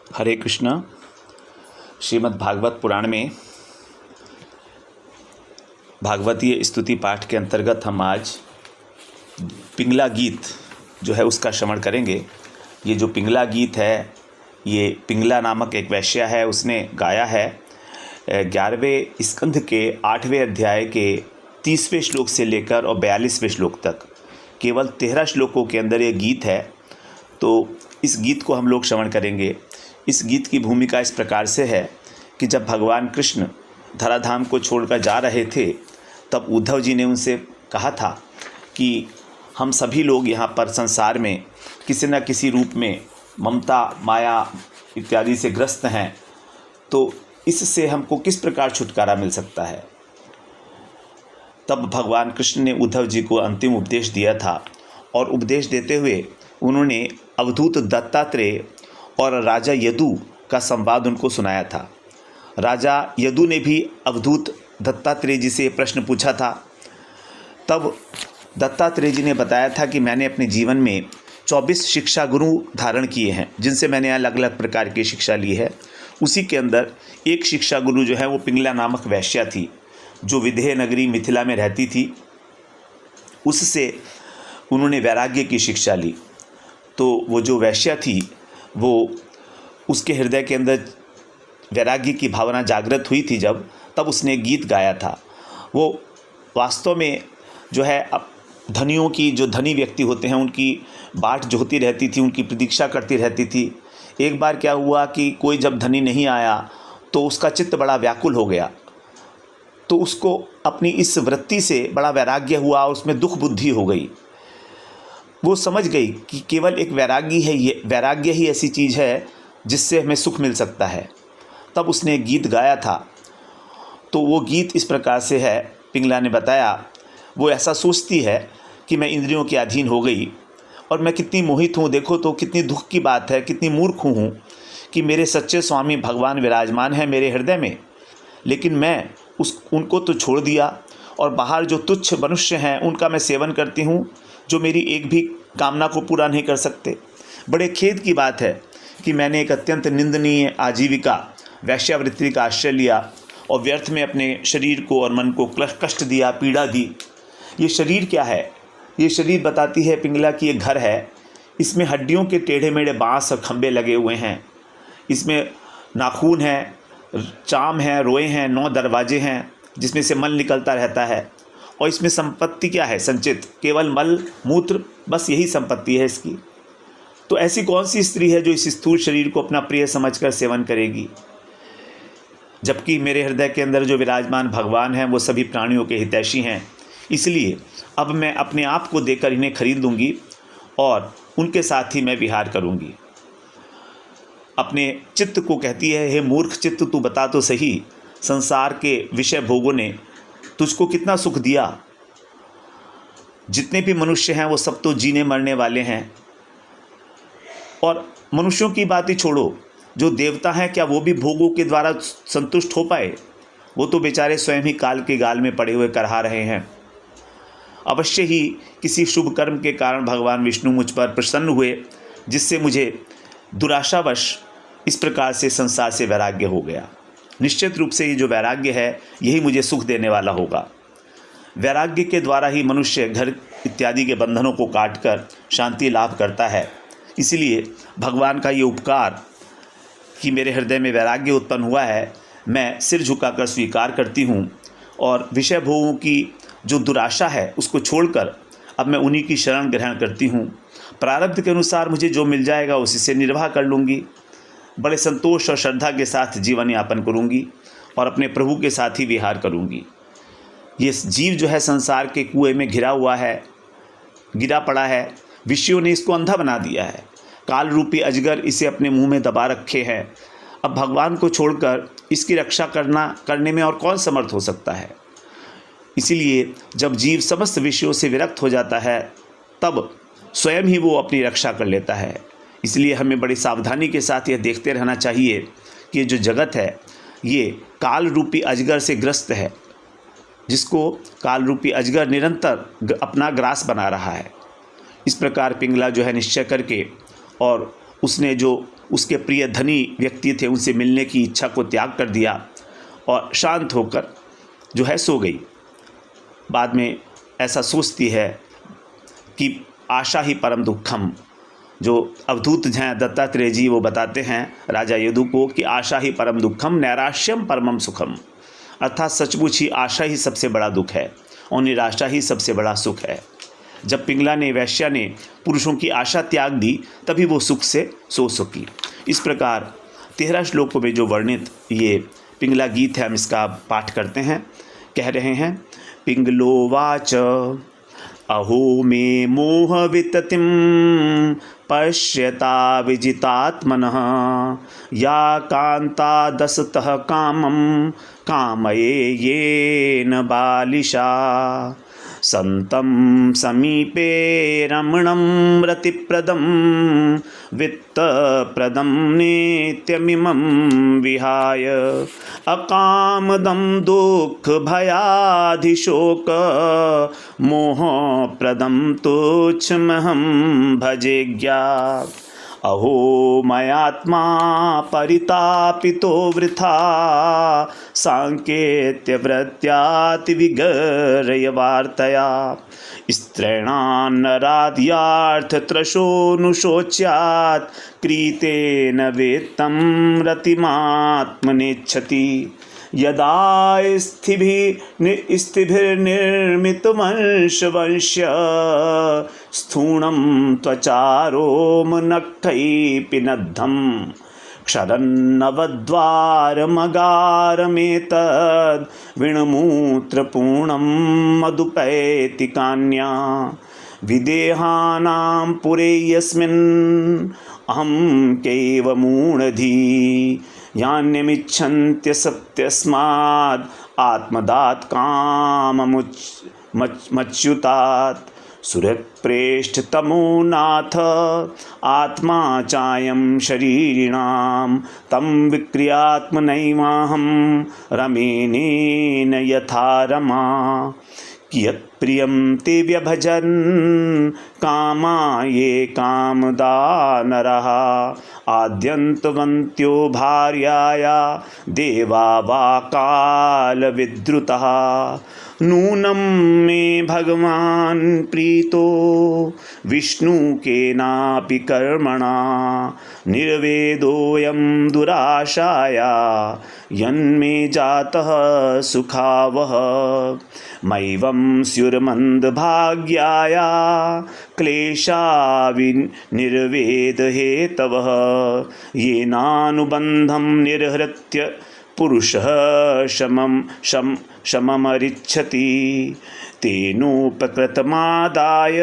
हरे कृष्णा। श्रीमद् भागवत पुराण में भागवतीय स्तुति पाठ के अंतर्गत हम आज पिंगला गीत जो है उसका श्रवण करेंगे। ये जो पिंगला गीत है, ये पिंगला नामक एक वैश्य है, उसने गाया है। 11वें स्कंध के 8वें अध्याय के 30वें श्लोक से लेकर और 42वें श्लोक तक केवल 13 श्लोकों के अंदर ये गीत है। तो इस गीत को हम लोग श्रवण करेंगे। इस गीत की भूमिका इस प्रकार से है कि जब भगवान कृष्ण धराधाम को छोड़कर जा रहे थे, तब उद्धव जी ने उनसे कहा था कि हम सभी लोग यहाँ पर संसार में किसी न किसी रूप में ममता, माया इत्यादि से ग्रस्त हैं, तो इससे हमको किस प्रकार छुटकारा मिल सकता है। तब भगवान कृष्ण ने उद्धव जी को अंतिम उपदेश दिया था और उपदेश देते हुए उन्होंने अवधूत दत्तात्रेय और राजा यदु का संवाद उनको सुनाया था। राजा यदु ने भी अवधूत दत्तात्रेय जी से प्रश्न पूछा था। तब दत्तात्रेय जी ने बताया था कि मैंने अपने जीवन में 24 शिक्षा गुरु धारण किए हैं, जिनसे मैंने अलग अलग प्रकार की शिक्षा ली है। उसी के अंदर एक शिक्षा गुरु जो है वो पिंगला नामक वैश्या थी, जो विदेह नगरी मिथिला में रहती थी। उससे उन्होंने वैराग्य की शिक्षा ली। तो वो जो वैश्या थी, वो उसके हृदय के अंदर वैराग्य की भावना जागृत हुई थी तब उसने गीत गाया था। वो वास्तव में जो है अब धनियों की, जो धनी व्यक्ति होते हैं, उनकी बाट जो होती रहती थी, उनकी प्रतीक्षा करती रहती थी। एक बार क्या हुआ कि कोई जब धनी नहीं आया तो उसका चित्त बड़ा व्याकुल हो गया। तो उसको अपनी इस वृत्ति से बड़ा वैराग्य हुआ और उसमें दुख बुद्धि हो गई। वो समझ गई कि केवल एक वैराग्य ही ऐसी चीज़ है जिससे हमें सुख मिल सकता है। तब उसने गीत गाया था। तो वो गीत इस प्रकार से है, पिंगला ने बताया। वो ऐसा सोचती है कि मैं इंद्रियों के अधीन हो गई और मैं कितनी मोहित हूँ। देखो तो कितनी दुख की बात है, कितनी मूर्ख हूँ कि मेरे सच्चे स्वामी भगवान विराजमान हैं मेरे हृदय में, लेकिन मैं उनको तो छोड़ दिया और बाहर जो तुच्छ मनुष्य हैं उनका मैं सेवन करती हूँ, जो मेरी एक भी कामना को पूरा नहीं कर सकते। बड़े खेद की बात है कि मैंने एक अत्यंत निंदनीय आजीविका वैश्यावृत्ति का आश्रय लिया और व्यर्थ में अपने शरीर को और मन को कष्ट दिया, पीड़ा दी। ये शरीर क्या है? ये शरीर बताती है पिंगला की एक घर है। इसमें हड्डियों के टेढ़े मेढ़े बाँस और खंभे लगे हुए हैं। इसमें नाखून है, चाम है, रोए हैं, 9 दरवाजे हैं जिसमें से मल निकलता रहता है। और इसमें संपत्ति क्या है? संचित केवल मल मूत्र, बस यही संपत्ति है इसकी। तो ऐसी कौन सी स्त्री है जो इस स्थूल शरीर को अपना प्रिय समझकर सेवन करेगी? जबकि मेरे हृदय के अंदर जो विराजमान भगवान हैं वो सभी प्राणियों के हितैषी हैं। इसलिए अब मैं अपने आप को देकर इन्हें खरीद लूँगी और उनके साथ ही मैं विहार करूँगी। अपने चित्त को कहती है, हे मूर्ख चित्त, तू बता तो सही, संसार के विषय भोगों ने तुझको कितना सुख दिया। जितने भी मनुष्य हैं वो सब तो जीने मरने वाले हैं। और मनुष्यों की बात ही छोड़ो, जो देवता हैं क्या वो भी भोगों के द्वारा संतुष्ट हो पाए? वो तो बेचारे स्वयं ही काल के गाल में पड़े हुए करहा रहे हैं। अवश्य ही किसी शुभ कर्म के कारण भगवान विष्णु मुझ पर प्रसन्न हुए, जिससे मुझे दुराशावश इस प्रकार से संसार से वैराग्य हो गया। निश्चित रूप से ये जो वैराग्य है यही मुझे सुख देने वाला होगा। वैराग्य के द्वारा ही मनुष्य घर इत्यादि के बंधनों को काटकर शांति लाभ करता है। इसलिए भगवान का ये उपकार कि मेरे हृदय में वैराग्य उत्पन्न हुआ है, मैं सिर झुकाकर स्वीकार करती हूँ और विषय भोगों की जो दुराशा है उसको छोड़कर अब मैं उन्हीं की शरण ग्रहण करती हूँ। प्रारब्ध के अनुसार मुझे जो मिल जाएगा उसी से निर्वाह कर लूँगी। बड़े संतोष और श्रद्धा के साथ जीवन यापन करूँगी और अपने प्रभु के साथ ही विहार करूँगी। ये जीव जो है संसार के कुएं में घिरा हुआ है, गिरा पड़ा है। विषयों ने इसको अंधा बना दिया है। काल रूपी अजगर इसे अपने मुंह में दबा रखे हैं। अब भगवान को छोड़कर इसकी रक्षा करने में और कौन समर्थ हो सकता है? इसीलिए जब जीव समस्त विषयों से विरक्त हो जाता है, तब स्वयं ही वो अपनी रक्षा कर लेता है। इसलिए हमें बड़ी सावधानी के साथ यह देखते रहना चाहिए कि ये जो जगत है ये काल रूपी अजगर से ग्रस्त है, जिसको काल रूपी अजगर निरंतर अपना ग्रास बना रहा है। इस प्रकार पिंगला जो है निश्चय करके और उसने जो उसके प्रिय धनी व्यक्ति थे उनसे मिलने की इच्छा को त्याग कर दिया और शांत होकर जो है सो गई। बाद में ऐसा सोचती है कि आशा ही परम दुखम, जो अवधूत हैं दत्तात्रेय जी वो बताते हैं राजा यदु को कि आशा ही परम दुखम नैराश्यम परमम सुखम, अर्थात सचमुच ही आशा ही सबसे बड़ा दुख है और निराशा ही सबसे बड़ा सुख है। जब पिंगला ने वैश्या ने पुरुषों की आशा त्याग दी तभी वो सुख से सो सकी। इस प्रकार 13 श्लोकों में जो वर्णित ये पिंगला गीत है हम इसका पाठ करते हैं। कह रहे हैं पिंगलोवाच अहो मे मोह विततिम पश्यता विजितात्मनः या कांता दसतः कामं कामये येन बालिशा संतं समीपे रमणं रतिप्रदं वित्तप्रदं नित्यमिमं विहाय अकामदं दुःखभयाधिशोक मोहप्रदं तुच्छमहं भजेज्ञा अहो मयात्मा परितापितो वृथा सांकेत्यवृत्त्यातिविगर्यवार्तया स्त्रैणान्नराद्यार्थत्रशोऽनुशोच्यात् क्रीतेन वेत्तं रतिमात्मनेच्छति यदा स्थिभिर्निर्मितवंशवंश्य स्थूणं त्वचारोमनखैः पिनद्धं क्षरन्नवद्वारमगारमेतद् विणमूत्रपूर्णं मधुपैतिकान्या विदेहानां पुरे यस्मिन् अहं कैव मूढधी यान्यमिच्छन्त्य सत्यस्माद् आत्मदात् काममुच्युतात् सुरप्रेष्ठतमो नाथ आत्मा चायं शरीरिणां तं विक्रियात्मनैवाहं रमेनेन यथा रमा कियत् प्रियं ते व्यभजन् कामा ये कामदा नरः आद्यन्तवन्त्यो भार्याया देवा वा कालविद्रुतः नूनं मे भगवान् प्रीतो विष्णु केनापि कर्मणा निर्वेदोऽयं दुराशाया यन्मे जातः सुखावह मैवं स्युर्मन्दभाग्याया क्लेशा निर्वेदहेतवः येनानुबन्धं निर्हृत्य पुरुषः शममरिच्छति तेनोपकृतमादाय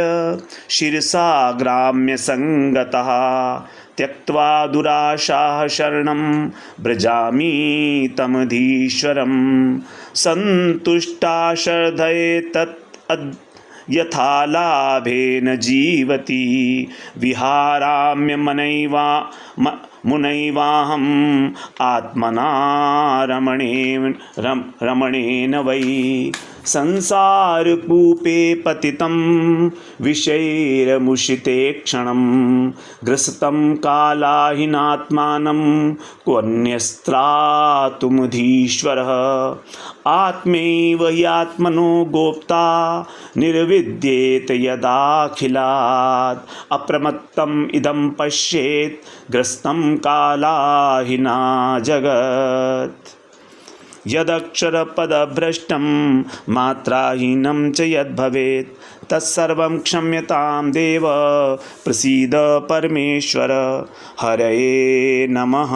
शिरसा ग्राम्यसङ्गतः त्यक्त्वा दुराशाः शरणं व्रजामि तमधीश्वरं सन्तुष्टा श्रद्धये तत् यथा लाभेन जीवति विहाराम्य मुनैवाहम् आत्मना रमणेन वै संसारकूपे पतितं विषैरमुषिते क्षणं ग्रसितं कालाहीनात्मानं क्वन्यस्त्रातुमधीश्वरः आत्मैव ह्यात्मनो गोप्ता निर्विद्येत यदाखिलात् अप्रमत्तम् इदं पश्येत् ग्रस्तं कालाहिना जगत् यदक्षरपदभ्रष्टं मात्राहीनं च यद्भवेत् तत्सर्वं क्षम्यतां देव प्रसीद परमेश्वर हरये नमः।